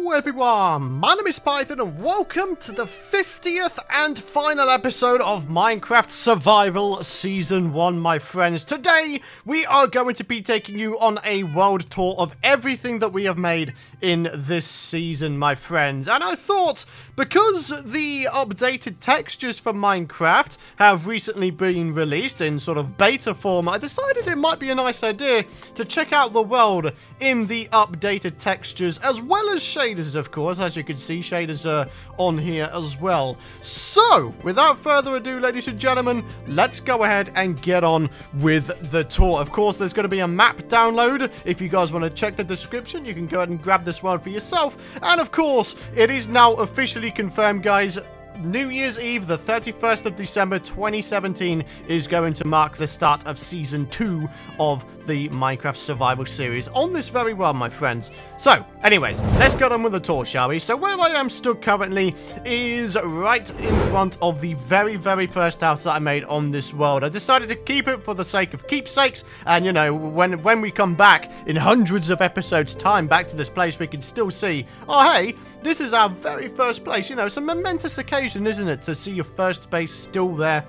Hello everyone, my name is Python and welcome to the 50th and final episode of Minecraft Survival Season 1, my friends. Today, we are going to be taking you on a world tour of everything that we have made in this season, my friends. And I thought, because the updated textures for Minecraft have recently been released in sort of beta form, I decided it might be a nice idea to check out the world in the updated textures, as well as shaders, of course. As you can see, shaders are on here as well. So, without further ado, ladies and gentlemen, let's go ahead and get on with the tour. Of course, there's going to be a map download. If you guys want to check the description, you can go ahead and grab this world for yourself. And of course, it is now officially confirmed, guys. New Year's Eve, the 31st of December 2017, is going to mark the start of Season 2 of the Minecraft Survival Series on this very world, my friends. So, anyways, let's get on with the tour, shall we? So, where I am stood currently is right in front of the very first house that I made on this world. I decided to keep it for the sake of keepsakes, and, you know, when we come back in hundreds of episodes' time back to this place, we can still see, oh, hey, this is our very first place. You know, it's a momentous occasion, isn't it, to see your first base still there.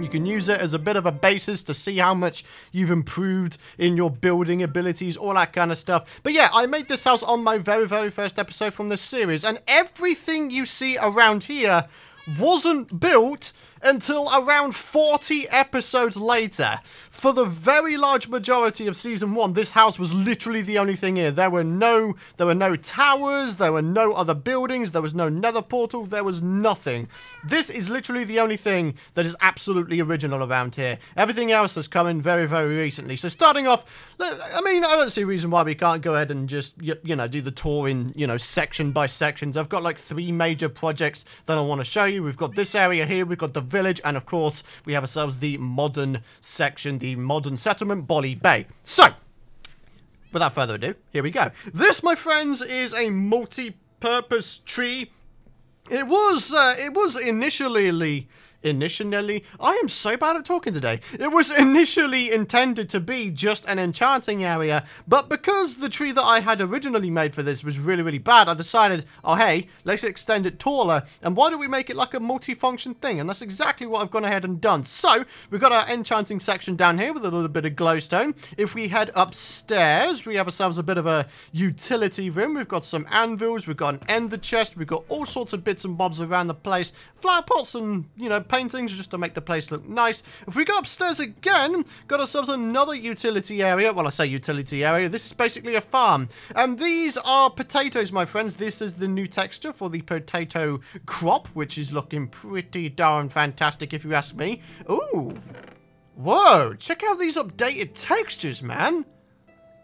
You can use it as a bit of a basis to see how much you've improved in your building abilities, all that kind of stuff. But yeah, I made this house on my very first episode from this series, and everything you see around here wasn't built until around 40 episodes later. For the very large majority of Season 1, this house was literally the only thing here. There were no towers, there were no other buildings, there was no nether portal, there was nothing. This is literally the only thing that is absolutely original around here. Everything else has come in very recently. So starting off, I mean, I don't see a reason why we can't go ahead and just, you know, do the tour in, you know, section by sections. I've got like 3 major projects that I want to show you. We've got this area here, we've got the village, and of course we have ourselves the modern section, the modern settlement, Bali Bay. So, without further ado, here we go. This, my friends, is a multi-purpose tree. It was initially, I am so bad at talking today. It was initially intended to be just an enchanting area, but because the tree that I had originally made for this was really bad, I decided, oh hey, let's extend it taller, and why don't we make it like a multi-function thing? And that's exactly what I've gone ahead and done. So, we've got our enchanting section down here with a little bit of glowstone. If we head upstairs, we have ourselves a bit of a utility room. We've got some anvils, we've got an ender chest, we've got all sorts of bits and bobs around the place. Flower pots and, you know, paintings just to make the place look nice. If we go upstairs again, got ourselves another utility area. Well, I say utility area. This is basically a farm. And these are potatoes, my friends. This is the new texture for the potato crop, which is looking pretty darn fantastic if you ask me. Ooh. Whoa. Check out these updated textures, man.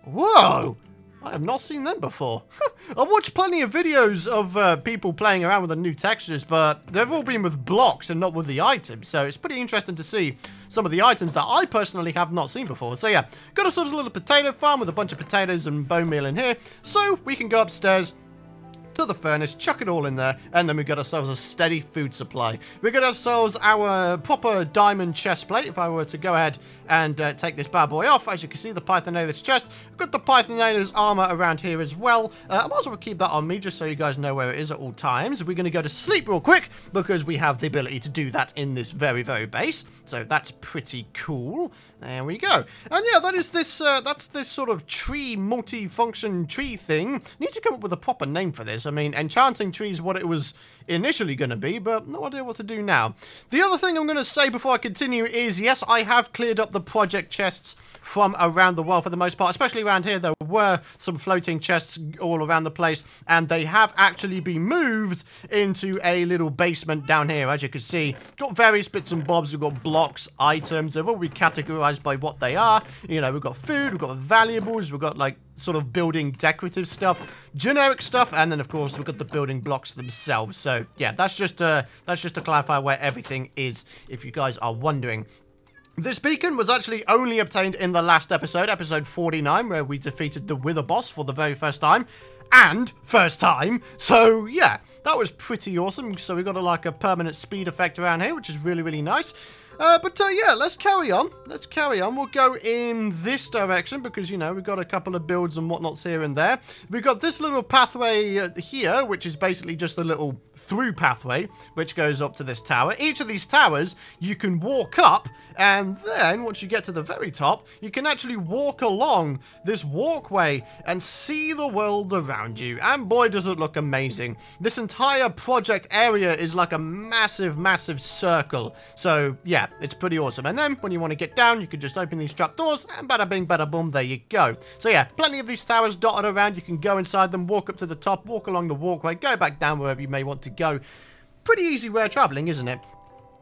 Whoa. I have not seen them before. I've watched plenty of videos of people playing around with the new textures, but they've all been with blocks and not with the items. So it's pretty interesting to see some of the items that I personally have not seen before. So yeah, got ourselves a little potato farm with a bunch of potatoes and bone meal in here. So we can go upstairs to the furnace, chuck it all in there, and then we got ourselves a steady food supply. We got ourselves our proper diamond chest plate. If I were to go ahead and take this bad boy off, as you can see, the PythonMC chest. We've got the PythonMC armor around here as well. I might as well keep that on me just so you guys know where it is at all times. We're going to go to sleep real quick because we have the ability to do that in this very base. So that's pretty cool. There we go. And yeah, that is this, that's this sort of tree, multi-function tree thing. Need to come up with a proper name for this. I mean, enchanting tree is what it was initially going to be, but no idea what to do now. The other thing I'm going to say before I continue is, yes, I have cleared up the project chests from around the world for the most part, especially around here. There were some floating chests all around the place, and they have actually been moved into a little basement down here. As you can see, got various bits and bobs. We've got blocks, items. They've all been categorized by what they are. You know, we've got food, we've got valuables, we've got like sort of building decorative stuff, generic stuff, and then of course we've got the building blocks themselves. So yeah, that's just to clarify where everything is, if you guys are wondering. This beacon was actually only obtained in the last episode, episode 49, where we defeated the Wither boss for the very first time. And first time. So yeah, that was pretty awesome. So we got like a permanent speed effect around here, which is really nice. Yeah, let's carry on. Let's carry on. We'll go in this direction because, you know, we've got a couple of builds and whatnots here and there. We've got this little pathway here, which is basically just a little through pathway, which goes up to this tower. Each of these towers, you can walk up, and then once you get to the very top, you can actually walk along this walkway and see the world around you. And boy, does it look amazing. This entire project area is like a massive, massive circle. So yeah, it's pretty awesome. And then when you want to get down, you can just open these trapdoors and bada bing, bada boom, there you go. So yeah, plenty of these towers dotted around. You can go inside them, walk up to the top, walk along the walkway, go back down wherever you may want to go. Pretty easy way of traveling, isn't it?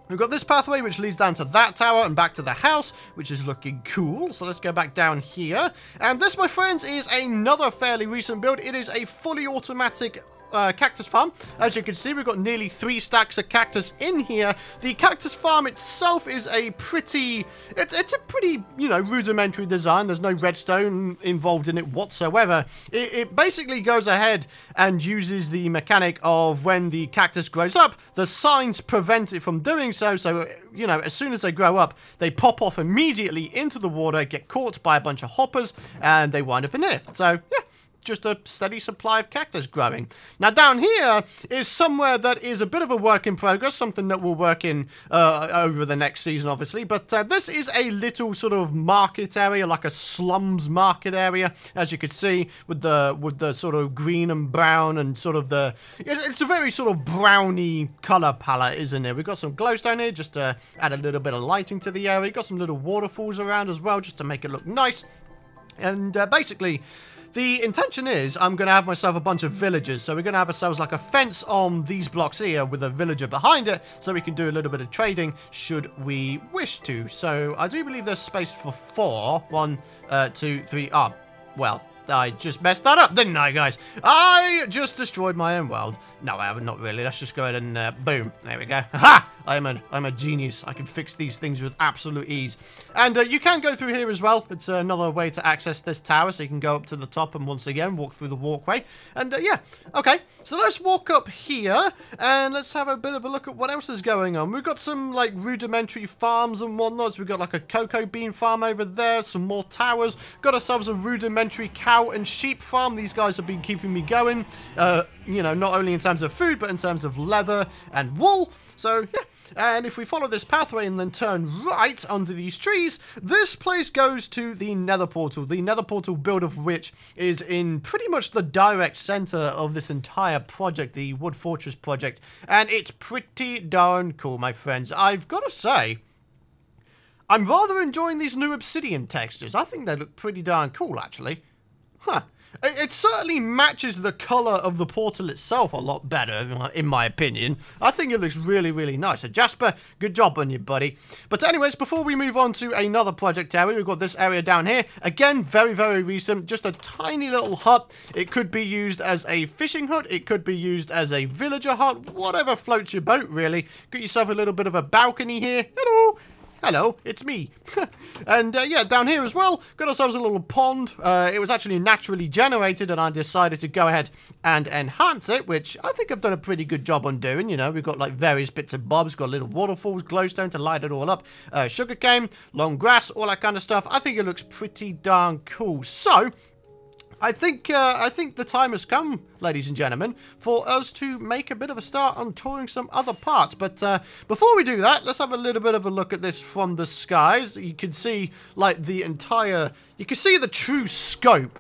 We've got this pathway which leads down to that tower and back to the house, which is looking cool. So let's go back down here. And this, my friends, is another fairly recent build. It is a fully automatic cactus farm. As you can see, we've got nearly 3 stacks of cactus in here. The cactus farm itself is a pretty, it's a pretty, you know, rudimentary design. There's no redstone involved in it whatsoever. It basically goes ahead and uses the mechanic of when the cactus grows up, the signs prevent it from doing so. So, you know, as soon as they grow up, they pop off immediately into the water, get caught by a bunch of hoppers, and they wind up in here. So, yeah. Just a steady supply of cactus growing. Now down here is somewhere that is a bit of a work in progress, something that we'll work in over the next season, obviously. But this is a little sort of market area, like a slums market area, as you can see, with the sort of green and brown and sort of the. It's a very sort of browny color palette, isn't it? We've got some glowstone here just to add a little bit of lighting to the area. We've got some little waterfalls around as well, just to make it look nice. And basically, the intention is I'm going to have myself a bunch of villagers. So we're going to have ourselves like a fence on these blocks here with a villager behind it, so we can do a little bit of trading should we wish to. So I do believe there's space for 4. 1, 2, 3. Ah, well, I just messed that up, didn't I, guys? I just destroyed my own world. No, I haven't, not really. Let's just go ahead and boom. There we go. Ha! I'm a genius. I can fix these things with absolute ease. And you can go through here as well. It's another way to access this tower, so you can go up to the top and once again walk through the walkway. And yeah, okay. So let's walk up here and let's have a bit of a look at what else is going on. We've got some like rudimentary farms and whatnot. So we've got like a cocoa bean farm over there, some more towers. Got ourselves a rudimentary cow and sheep farm. These guys have been keeping me going, you know, not only in terms of food, but in terms of leather and wool. So, yeah. And if we follow this pathway and then turn right under these trees, this place goes to the Nether portal. The Nether portal build of which is in pretty much the direct center of this entire project, the Wood Fortress project. And it's pretty darn cool, my friends. I've got to say, I'm rather enjoying these new obsidian textures. I think they look pretty darn cool, actually. Huh. It certainly matches the color of the portal itself a lot better, in my opinion. I think it looks really, really nice. So Jasper, good job on you, buddy. But anyways, before we move on to another project area, we've got this area down here. Again, very, very recent. Just a tiny little hut. It could be used as a fishing hut. It could be used as a villager hut. Whatever floats your boat, really. Got yourself a little bit of a balcony here. Hello. Hello, it's me. And yeah, down here as well, got ourselves a little pond. It was actually naturally generated, and I decided to go ahead and enhance it, which I think I've done a pretty good job on doing. You know, we've got like various bits and bobs, got little waterfalls, glowstone to light it all up, sugarcane, long grass, all that kind of stuff. I think it looks pretty darn cool. So I think the time has come, ladies and gentlemen, for us to make a bit of a start on touring some other parts. But before we do that, let's have a little bit of a look at this from the skies. You can see like the entire, you can see the true scope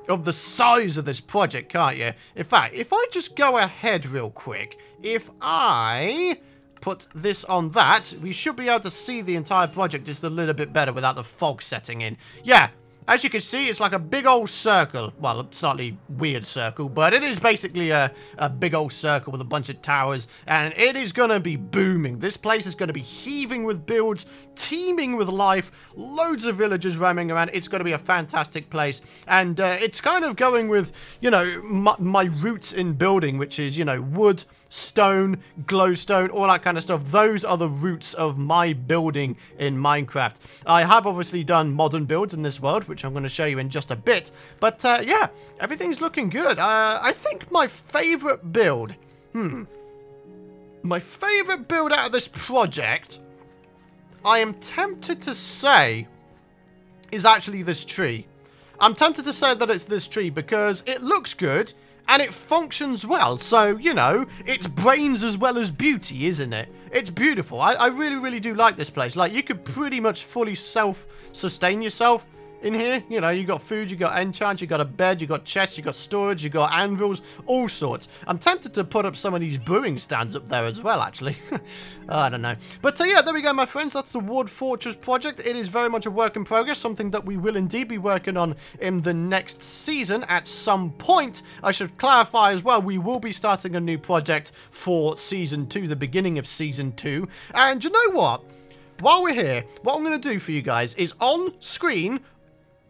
of the size of this project, can't you? In fact, if I just go ahead real quick, if I put this on that, we should be able to see the entire project just a little bit better without the fog setting in. Yeah. As you can see, it's like a big old circle. Well, a slightly weird circle, but it is basically a big old circle with a bunch of towers, and it is going to be booming. This place is going to be heaving with builds, teeming with life, loads of villagers roaming around. It's going to be a fantastic place, and it's kind of going with, you know, my roots in building, which is, you know, wood, stone, glowstone, all that kind of stuff. Those are the roots of my building in Minecraft. I have obviously done modern builds in this world, which I'm going to show you in just a bit. But yeah, everything's looking good. I think my favorite build, my favorite build out of this project I am tempted to say is actually this tree. I'm tempted to say that it's this tree because it looks good and it functions well. So, you know, it's brains as well as beauty, isn't it? It's beautiful. I really, really do like this place. Like, you could pretty much fully self-sustain yourself in here. You know, you got food, you got enchants, you got a bed, you got chests, you got storage, you got anvils, all sorts. I'm tempted to put up some of these brewing stands up there as well, actually. I don't know. But yeah, there we go, my friends. That's the Wood Fortress project. It is very much a work in progress, something that we will indeed be working on in the next season at some point. I should clarify as well, we will be starting a new project for Season 2, the beginning of Season 2. And you know what? While we're here, what I'm going to do for you guys is on screen,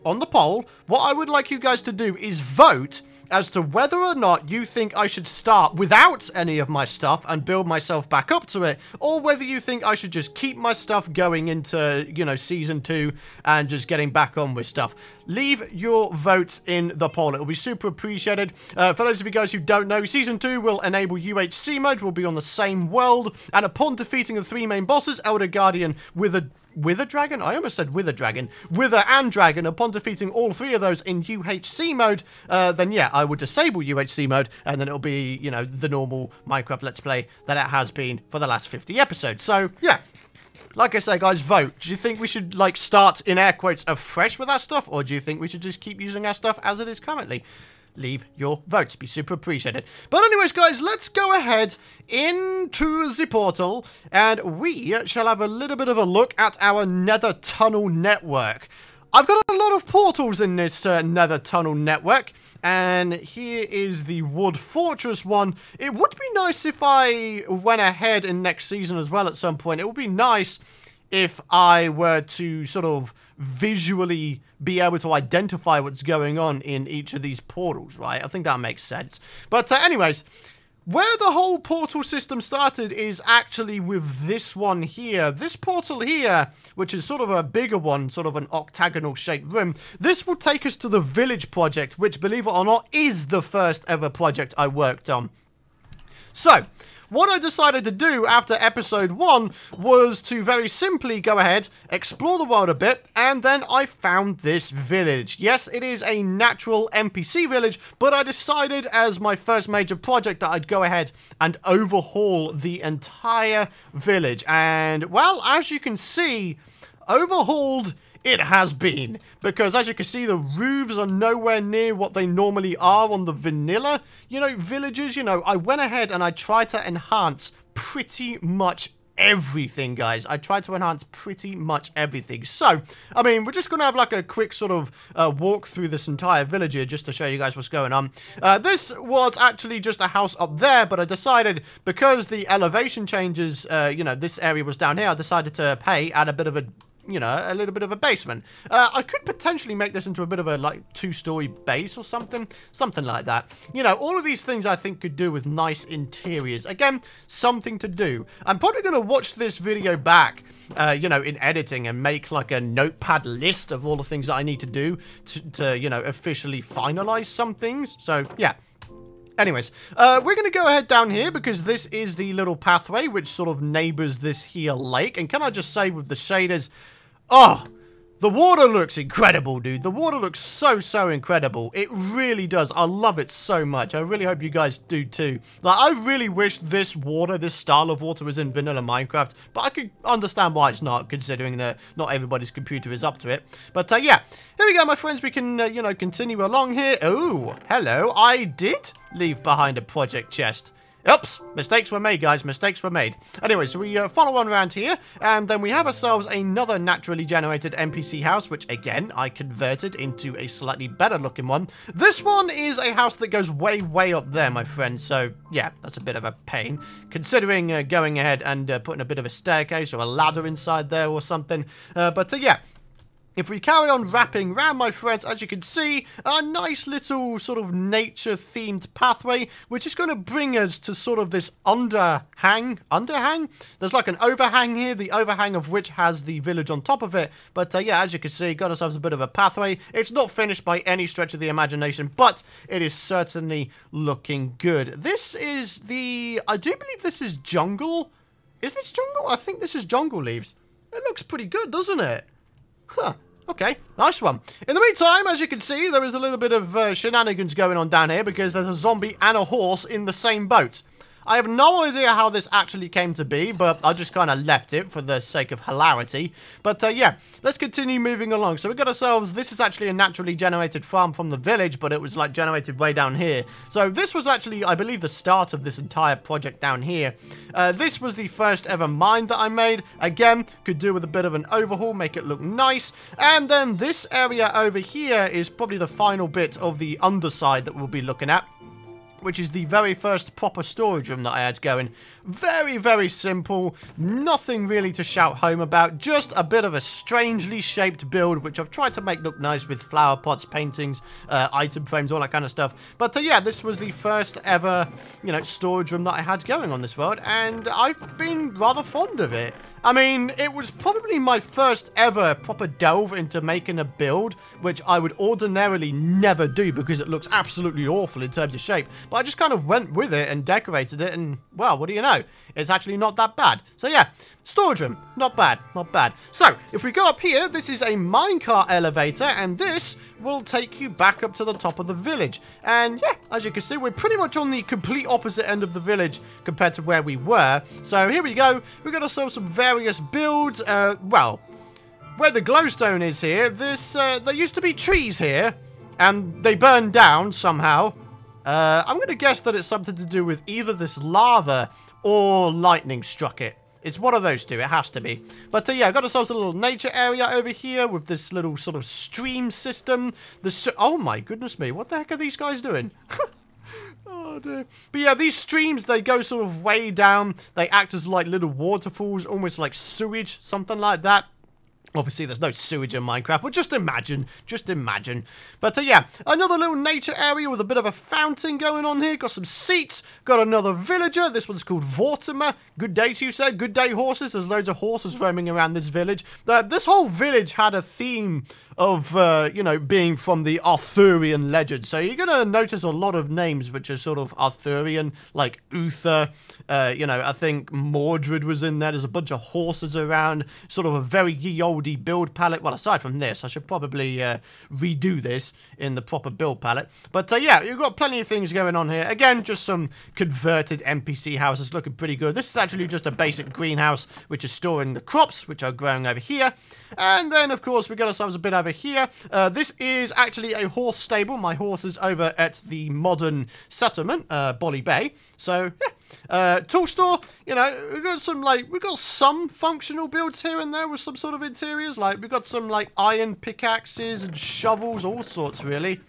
on the poll, what I would like you guys to do is vote as to whether or not you think I should start without any of my stuff and build myself back up to it, or whether you think I should just keep my stuff going into, you know, Season 2 and just getting back on with stuff. Leave your votes in the poll. It'll be super appreciated. For those of you guys who don't know, Season 2 will enable UHC mode. We'll be on the same world, and upon defeating the 3 main bosses, Elder Guardian, Wither Dragon? I almost said Wither Dragon. Wither and Dragon. Upon defeating all 3 of those in UHC mode, then yeah, I would disable UHC mode, and then it'll be, you know, the normal Minecraft Let's Play that it has been for the last 50 episodes. So, yeah. Like I say, guys, vote. Do you think we should, like, start, in air quotes, afresh with our stuff, or do you think we should just keep using our stuff as it is currently? Leave your votes. Be super appreciated. But anyways, guys, let's go ahead into the portal, and we shall have a little bit of a look at our Nether tunnel network. I've got a lot of portals in this Nether tunnel network, and here is the Wood Fortress one. It would be nice if I went ahead in next season as well at some point. It would be nice if I were to sort of visually be able to identify what's going on in each of these portals, right? I think that makes sense. But anyways, where the whole portal system started is actually with this one here. This portal here, which is sort of a bigger one, sort of an octagonal shaped room. This will take us to the village project, which, believe it or not, is the first ever project I worked on. So, what I decided to do after episode 1 was to very simply go ahead, explore the world a bit, and then I found this village. Yes, it is a natural NPC village, but I decided as my first major project that I'd go ahead and overhaul the entire village. And, well, as you can see, overhauled it has been, because as you can see, the roofs are nowhere near what they normally are on the vanilla, you know, villages. You know, I went ahead and I tried to enhance pretty much everything, guys. I tried to enhance pretty much everything. So, I mean, we're just going to have like a quick sort of walk through this entire village here just to show you guys what's going on. This was actually just a house up there, but I decided because the elevation changes, you know, this area was down here, I decided to add a bit of a, you know, a little bit of a basement. I could potentially make this into a bit of a, like, 2-story base or something like that. You know, all of these things I think could do with nice interiors. Again, something to do. I'm probably going to watch this video back, you know, in editing and make, like, a notepad list of all the things that I need to do to you know, officially finalize some things. So, yeah. Anyways, we're going to go ahead down here because this is the little pathway which sort of neighbors this here lake. And can I just say with the shaders, oh, the water looks incredible, dude. The water looks so incredible. It really does. I love it so much. I really hope you guys do too. Like, I really wish this water, this style of water was in vanilla Minecraft, but I could understand why it's not, considering that not everybody's computer is up to it. But yeah, here we go, my friends. We can, you know, continue along here. Oh, hello. I did leave behind a project chest. Oops, mistakes were made, guys. Mistakes were made. Anyway, so we follow on around here, and then we have ourselves another naturally generated NPC house, which, again, I converted into a slightly better looking one. This one is a house that goes way up there, my friends, so, yeah, that's a bit of a pain, considering going ahead and putting a bit of a staircase or a ladder inside there or something. But, yeah. If we carry on wrapping round, my friends, as you can see, a nice little sort of nature-themed pathway, which is going to bring us to sort of this underhang? There's like an overhang here, the overhang of which has the village on top of it. But yeah, as you can see, got ourselves a bit of a pathway. It's not finished by any stretch of the imagination, but it is certainly looking good. This is the... I do believe this is jungle. Is this jungle? I think this is jungle leaves. It looks pretty good, doesn't it? Huh. Okay, nice one. In the meantime, as you can see, there is a little bit of shenanigans going on down here because there's a zombie and a horse in the same boat. I have no idea how this actually came to be, but I just kind of left it for the sake of hilarity. But yeah, let's continue moving along. So we've got ourselves, this is actually a naturally generated farm from the village, but it was like generated way down here. So this was actually, I believe, the start of this entire project down here. This was the first ever mine that I made. Again, could do with a bit of an overhaul, make it look nice. And then this area over here is probably the final bit of the underside that we'll be looking at, which is the very first proper storage room that I had going. Very, very simple. Nothing really to shout home about. Just a bit of a strangely shaped build, which I've tried to make look nice with flower pots, paintings, item frames, all that kind of stuff. But yeah, this was the first ever, you know, storage room that I had going on this world, and I've been rather fond of it. I mean, it was probably my first ever proper delve into making a build, which I would ordinarily never do because it looks absolutely awful in terms of shape. But I just kind of went with it and decorated it, and, well, what do you know? It's actually not that bad. So yeah, storage room, not bad, not bad. So, if we go up here, this is a minecart elevator, and this will take you back up to the top of the village. And yeah, as you can see, we're pretty much on the complete opposite end of the village compared to where we were. So here we go. We've got ourselves some various builds. Well, where the glowstone is here, there used to be trees here, and they burned down somehow. I'm going to guess that it's something to do with either this lava or lightning struck it. It's one of those two. It has to be. But yeah, I've got ourselves a little nature area over here with this little sort of stream system. Oh my goodness me. What the heck are these guys doing? Oh dear. But yeah, these streams, they go sort of way down. They act as like little waterfalls, almost like sewage, something like that. Obviously, there's no sewage in Minecraft, but just imagine. Just imagine. But yeah, another little nature area with a bit of a fountain going on here. Got some seats. Got another villager. This one's called Vortimer. Good day to you, sir. Good day, horses. There's loads of horses roaming around this village. This whole village had a theme of, you know, being from the Arthurian legend. So you're going to notice a lot of names which are sort of Arthurian, like Uther. You know, I think Mordred was in there. There's a bunch of horses around. Sort of a very ye olde build palette. Well, aside from this, I should probably redo this in the proper build palette. But yeah, you've got plenty of things going on here. Again, just some converted NPC houses looking pretty good. This is actually just a basic greenhouse, which is storing the crops, which are growing over here. And then, of course, we got ourselves a bit over here. This is actually a horse stable. My horse is over at the modern settlement, Bali Bay. So, yeah. Tool store, you know, we've got some functional builds here and there with some sort of interiors. Like, we've got some, like, iron pickaxes and shovels, all sorts, really.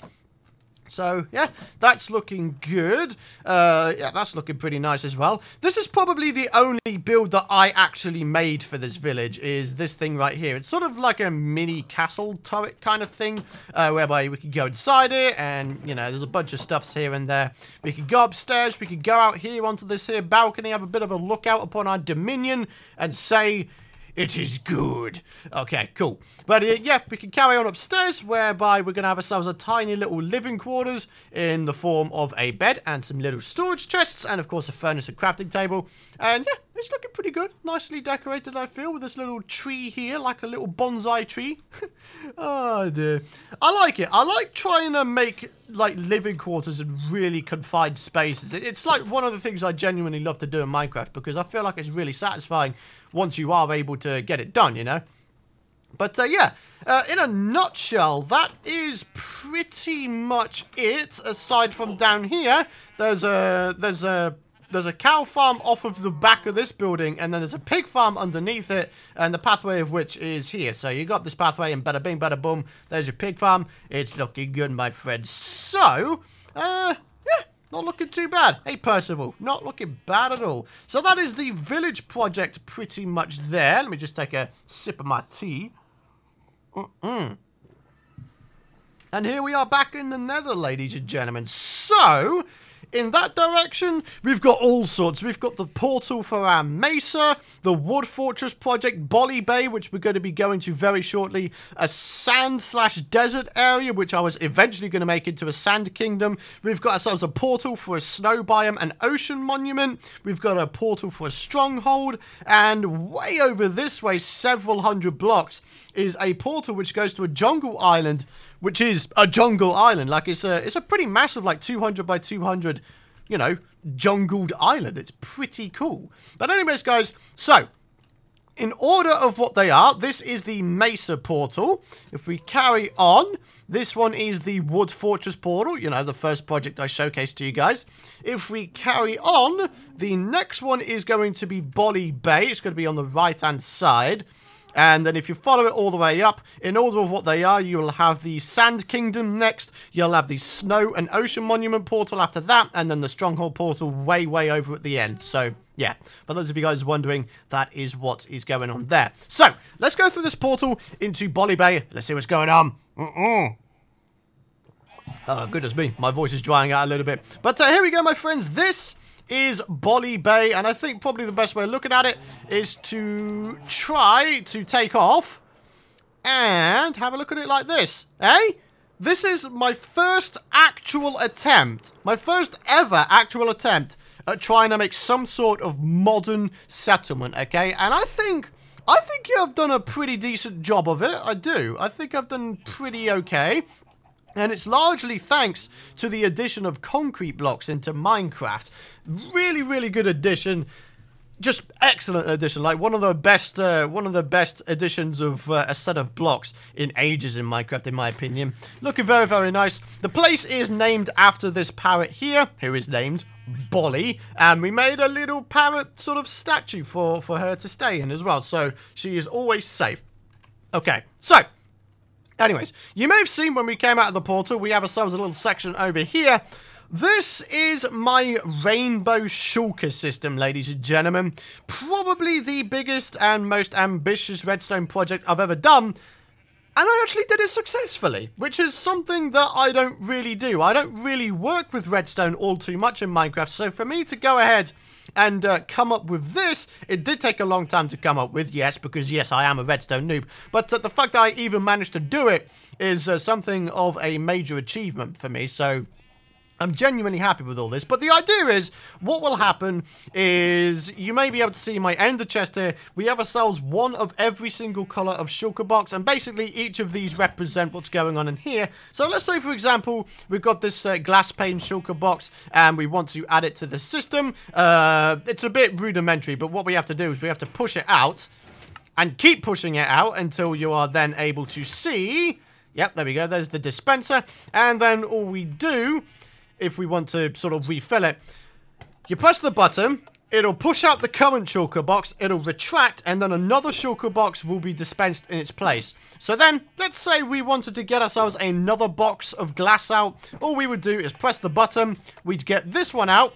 So, yeah, that's looking good. Yeah, that's looking pretty nice as well. This is probably the only build that I actually made for this village, is this thing right here. It's sort of like a mini castle turret kind of thing, whereby we can go inside it, and, you know, there's a bunch of stuffs here and there. We can go upstairs, we can go out here onto this here balcony, have a bit of a lookout upon our dominion, and say, it is good. Okay, cool. But yeah, we can carry on upstairs, whereby we're going to have ourselves a tiny little living quarters in the form of a bed and some little storage chests, and of course a furnace and crafting table. And yeah, it's looking pretty good. Nicely decorated, I feel, with this little tree here, like a little bonsai tree. Oh dear. I like it. I like trying to make like living quarters in really confined spaces. It's like one of the things I genuinely love to do in Minecraft, because I feel like it's really satisfying once you are able to get it done, you know. But yeah, in a nutshell, that is pretty much it. Aside from down here, there's a cow farm off of the back of this building, and then there's a pig farm underneath it, and the pathway of which is here. So you got this pathway, and bada bing, bada boom, there's your pig farm. It's looking good, my friend. So, yeah, not looking too bad. Hey, Percival, not looking bad at all. So that is the village project pretty much there. Let me just take a sip of my tea. And here we are back in the Nether, ladies and gentlemen. So, in that direction, we've got all sorts. We've got the portal for our Mesa, the Wood Fortress project, Bali Bay, which we're going to be going to very shortly, a sand/desert area, which I was eventually going to make into a sand kingdom. We've got ourselves a portal for a snow biome, an ocean monument. We've got a portal for a stronghold, and way over this way, several hundred blocks, is a portal which goes to a jungle island, which is a jungle island. Like, it's a pretty massive, like 200 by 200, you know, jungled island. It's pretty cool. But anyways, guys, so in order of what they are, this is the Mesa portal. If we carry on, this one is the Wood Fortress portal, you know, the first project I showcased to you guys. If we carry on, the next one is going to be Bali Bay. It's going to be on the right-hand side. And then if you follow it all the way up, in order of what they are, you'll have the Sand Kingdom next, you'll have the Snow and Ocean Monument portal after that, and then the Stronghold portal way over at the end. So, yeah, for those of you guys wondering, that is what is going on there. So, let's go through this portal into Bali Bay. Let's see what's going on. Oh, goodness me, my voice is drying out a little bit. But here we go, my friends. This is Bali Bay, and I think probably the best way of looking at it is to try to take off and have a look at it like this, eh? This is my first actual attempt, my first ever actual attempt at trying to make some sort of modern settlement, okay? And I think I've done a pretty decent job of it. I do. I think I've done pretty okay. And it's largely thanks to the addition of concrete blocks into Minecraft. Really good addition. Just excellent addition. Like one of the best additions of a set of blocks in ages in Minecraft, in my opinion. Looking very nice. The place is named after this parrot here, who is named Bali, and we made a little parrot sort of statue for her to stay in as well. So she is always safe. Okay, so anyways, you may have seen when we came out of the portal, we have ourselves a little section over here. This is my rainbow shulker system, ladies and gentlemen. Probably the biggest and most ambitious redstone project I've ever done. And I actually did it successfully, which is something that I don't really do. I don't really work with redstone all too much in Minecraft, so for me to go ahead and come up with this, it did take a long time to come up with, yes, because yes, I am a redstone noob. But the fact that I even managed to do it is something of a major achievement for me, so I'm genuinely happy with all this. But the idea is, what will happen is, you may be able to see my ender chest here. We have ourselves one of every single color of shulker box, and basically each of these represent what's going on in here. So let's say, for example, we've got this glass pane shulker box, and we want to add it to the system. It's a bit rudimentary, but what we have to do is we have to push it out, and keep pushing it out until you are then able to see. Yep, there we go. There's the dispenser. And then all we do, if we want to sort of refill it, you press the button, it'll push out the current shulker box, it'll retract, and then another shulker box will be dispensed in its place. So then, let's say we wanted to get ourselves another box of glass out. All we would do is press the button, we'd get this one out,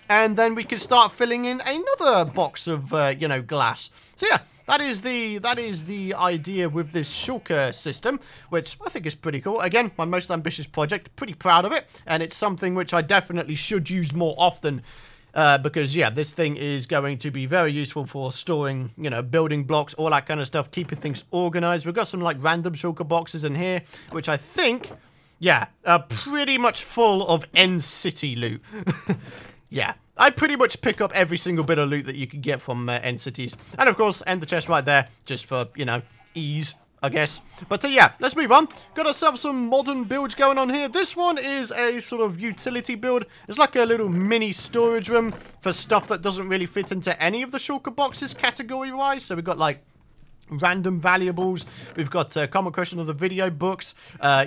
and then we could start filling in another box of, you know, glass. So yeah, that is the idea with this shulker system, which I think is pretty cool. Again, my most ambitious project, pretty proud of it, and it's something which I definitely should use more often, because yeah, this thing is going to be very useful for storing, you know, building blocks, all that kind of stuff, keeping things organized. We've got some like random shulker boxes in here, which I think, yeah, are pretty much full of end city loot. Yeah, I pretty much pick up every single bit of loot that you can get from end cities. And of course, end the chest right there, just for, you know, ease, I guess. But yeah, let's move on. Got ourselves some modern builds going on here. This one is a sort of utility build. It's like a little mini storage room for stuff that doesn't really fit into any of the shulker boxes category-wise. So we've got like random valuables, we've got common question of the video books,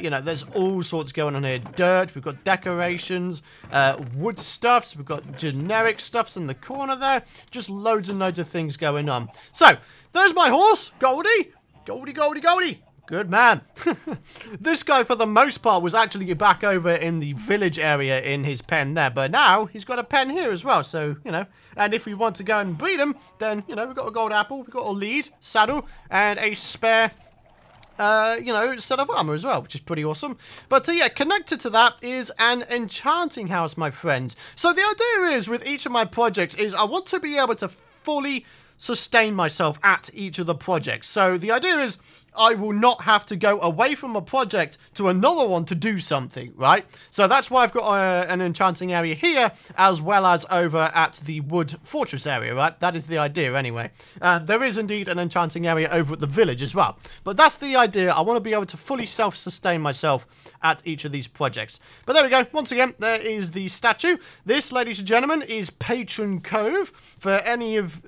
you know, there's all sorts going on here. Dirt, we've got decorations, wood stuffs, we've got generic stuffs in the corner there, just loads and loads of things going on. So there's my horse, Goldie. Good man. This guy, for the most part, was actually back over in the village area in his pen there. But now, he's got a pen here as well. So, you know, and if we want to go and breed him, then, you know, we've got a gold apple, we've got a lead, saddle, and a spare you know, set of armor as well, which is pretty awesome. But yeah, connected to that is an enchanting house, my friends. So the idea is, with each of my projects, is I want to be able to fully sustain myself at each of the projects. So the idea is I will not have to go away from a project to another one to do something, right? So that's why I've got an enchanting area here, as well as over at the wood fortress area, right? That is the idea anyway. There is indeed an enchanting area over at the village as well. But that's the idea. I want to be able to fully self-sustain myself at each of these projects. But there we go. Once again, there is the statue. This, ladies and gentlemen, is Patron Cove. For any of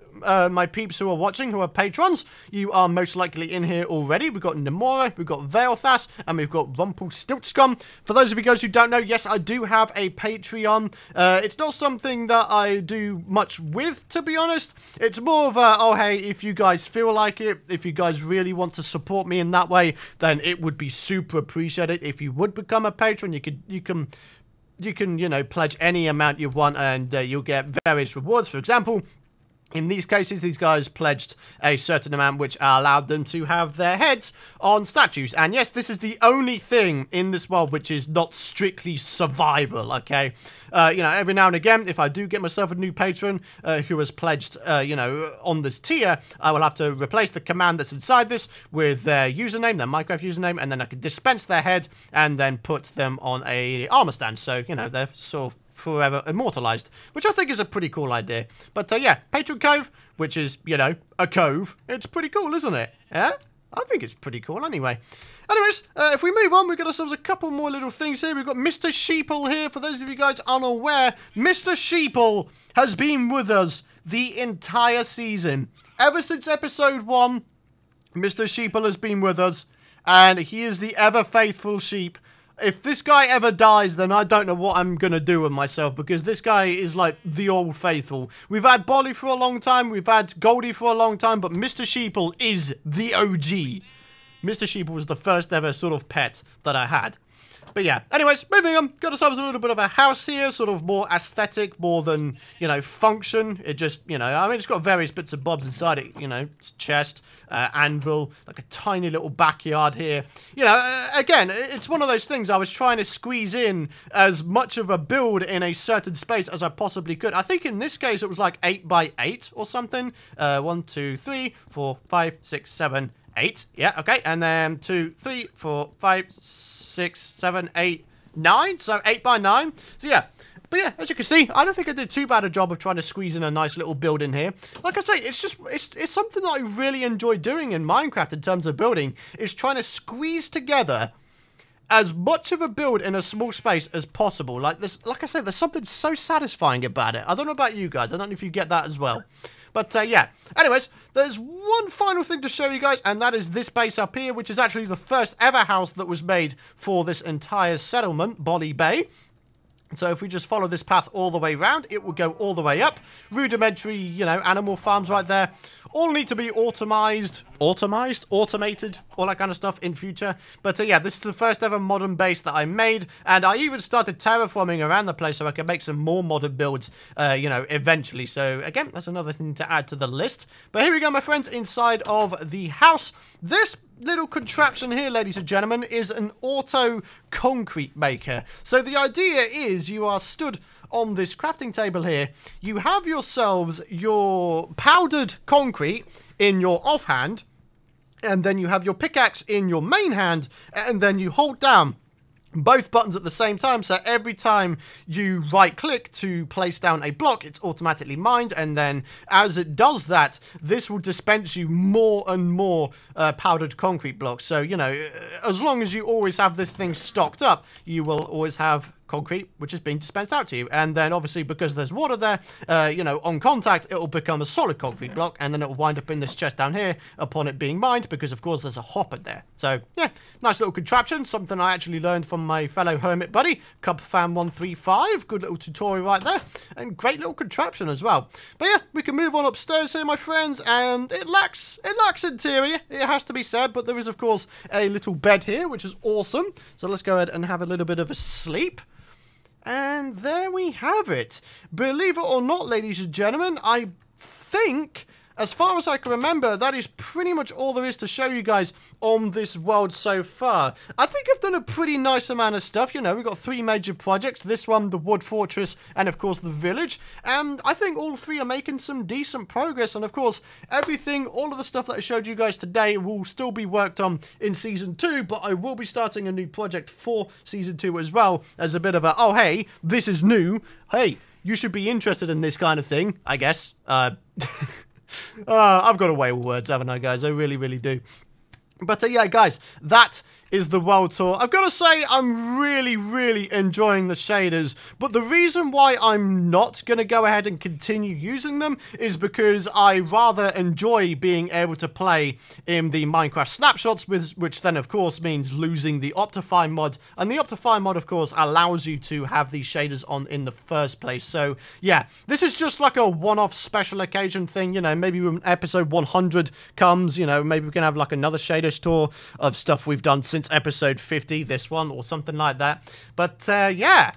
my peeps who are watching, who are patrons, you are most likely in here already. We've got Nemora, we've got Veilthas, and we've got Rumpelstiltskin. For those of you guys who don't know, yes, I do have a Patreon. It's not something that I do much with, to be honest. It's more of a, oh hey, if you guys feel like it, if you guys really want to support me in that way, then it would be super appreciated if you would become a patron. You can, you know, pledge any amount you want, and you'll get various rewards. For example, in these cases, these guys pledged a certain amount which allowed them to have their heads on statues. And yes, this is the only thing in this world which is not strictly survival, okay? You know, every now and again, if I do get myself a new patron who has pledged, you know, on this tier, I will have to replace the command that's inside this with their username, their Minecraft username, and then I can dispense their head and then put them on a armor stand. So, you know, they're sort of forever immortalized, which I think is a pretty cool idea. But yeah, Patron Cove, which is, you know, a cove. It's pretty cool, isn't it? Yeah? I think it's pretty cool anyway. Anyways, if we move on, we've got ourselves a couple more little things here. We've got Mr. Sheeple here. For those of you guys unaware, Mr. Sheeple has been with us the entire season. Ever since episode 1, Mr. Sheeple has been with us, and he is the ever faithful sheep. If this guy ever dies, then I don't know what I'm going to do with myself, because this guy is like the old faithful. We've had Bolly for a long time, we've had Goldie for a long time, but Mr. Sheeple is the OG. Mr. Sheeple was the first ever sort of pet that I had. But yeah, anyways, moving on. Got ourselves a little bit of a house here, sort of more aesthetic, more than, you know, function. It just, you know, I mean, it's got various bits and bobs inside it, you know, it's chest, anvil, like a tiny little backyard here. You know, again, it's one of those things I was trying to squeeze in as much of a build in a certain space as I possibly could. I think in this case it was like 8 by 8 or something. 1, 2, 3, 4, 5, 6, 7, 8. Yeah, okay. And then 2, 3, 4, 5, 6, 7, 8, 9. So 8 by 9. So yeah. But yeah, as you can see, I don't think I did too bad a job of trying to squeeze in a nice little build in here. Like I say, it's just, it's something that I really enjoy doing in Minecraft in terms of building, is trying to squeeze together as much of a build in a small space as possible. Like this, like I said, there's something so satisfying about it. I don't know about you guys. I don't know if you get that as well. But yeah, anyways, there's one final thing to show you guys, and that is this base up here, which is actually the first ever house that was made for this entire settlement, Bali Bay. So if we just follow this path all the way around, it will go all the way up. Rudimentary, you know, animal farms right there. All need to be automated, all that kind of stuff in future. But yeah, this is the first ever modern base that I made, and I even started terraforming around the place so I can make some more modern builds, you know, eventually. So again, that's another thing to add to the list. But here we go, my friends, inside of the house. This little contraption here, ladies and gentlemen, is an auto concrete maker. So the idea is you are stood on this crafting table here. You have yourselves your powdered concrete in your offhand, and then you have your pickaxe in your main hand, and then you hold down both buttons at the same time, so every time you right click to place down a block, it's automatically mined, and then as it does that, this will dispense you more and more powdered concrete blocks. So, you know, as long as you always have this thing stocked up, you will always have concrete which is being dispensed out to you. And then obviously, because there's water there, you know, on contact it will become a solid concrete block, and then it will wind up in this chest down here upon it being mined, because of course there's a hopper there. So yeah, nice little contraption, something I actually learned from my fellow hermit buddy Cubfam135. Good little tutorial right there, and great little contraption as well. But yeah, we can move on upstairs here, my friends, and it lacks interior, it has to be said, but there is of course a little bed here, which is awesome. So let's go ahead and have a little bit of a sleep. And there we have it. Believe it or not, ladies and gentlemen, I think as far as I can remember, that is pretty much all there is to show you guys on this world so far. I think I've done a pretty nice amount of stuff. You know, we've got 3 major projects. This one, the Wood Fortress, and of course the Village. And I think all 3 are making some decent progress. And of course, everything, all of the stuff that I showed you guys today will still be worked on in Season 2. But I will be starting a new project for Season 2 as well, as a bit of a, oh hey, this is new. Hey, you should be interested in this kind of thing, I guess. I've got a way with words, haven't I, guys? I really, really do. But yeah, guys, that is the world tour. I've got to say, I'm really, really enjoying the shaders, but the reason why I'm not going to go ahead and continue using them is because I rather enjoy being able to play in the Minecraft snapshots, which then, of course, means losing the Optifine mod, and the Optifine mod, of course, allows you to have these shaders on in the first place. So, yeah, this is just like a one-off special occasion thing, you know, maybe when episode 100 comes, you know, maybe we can have like another shaders tour of stuff we've done since episode 50, this one, or something like that. But, yeah,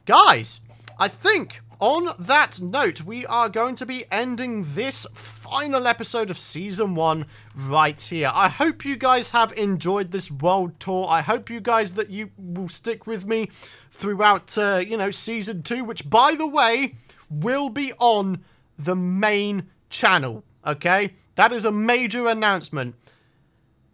guys, I think on that note, we are going to be ending this final episode of Season 1 right here. I hope you guys have enjoyed this world tour. I hope you guys that you will stick with me throughout, you know, Season 2, which, by the way, will be on the main channel, okay? That is a major announcement.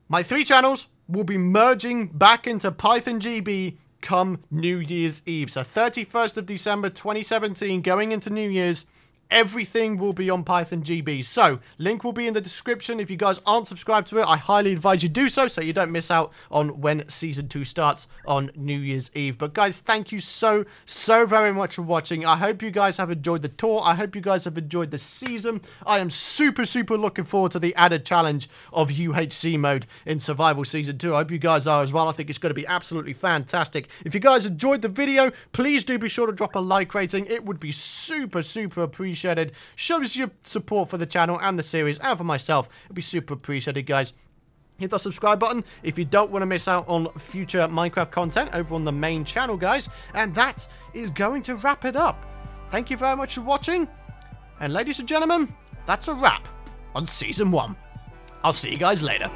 My 3 channels will be merging back into PythonGB come New Year's Eve. So 31st of December 2017, going into New Year's, everything will be on PythonGB. So, link will be in the description. If you guys aren't subscribed to it, I highly advise you do so you don't miss out on when Season 2 starts on New Year's Eve. But guys, thank you so very much for watching. I hope you guys have enjoyed the tour. I hope you guys have enjoyed the season. I am super looking forward to the added challenge of UHC mode in Survival Season 2. I hope you guys are as well. I think it's going to be absolutely fantastic. If you guys enjoyed the video, please do be sure to drop a like rating. It would be super appreciated. Shows your support for the channel and the series and for myself. It'd be super appreciated, guys. Hit that subscribe button if you don't want to miss out on future Minecraft content over on the main channel, guys. And that is going to wrap it up. Thank you very much for watching. And ladies and gentlemen, that's a wrap on Season 1. I'll see you guys later.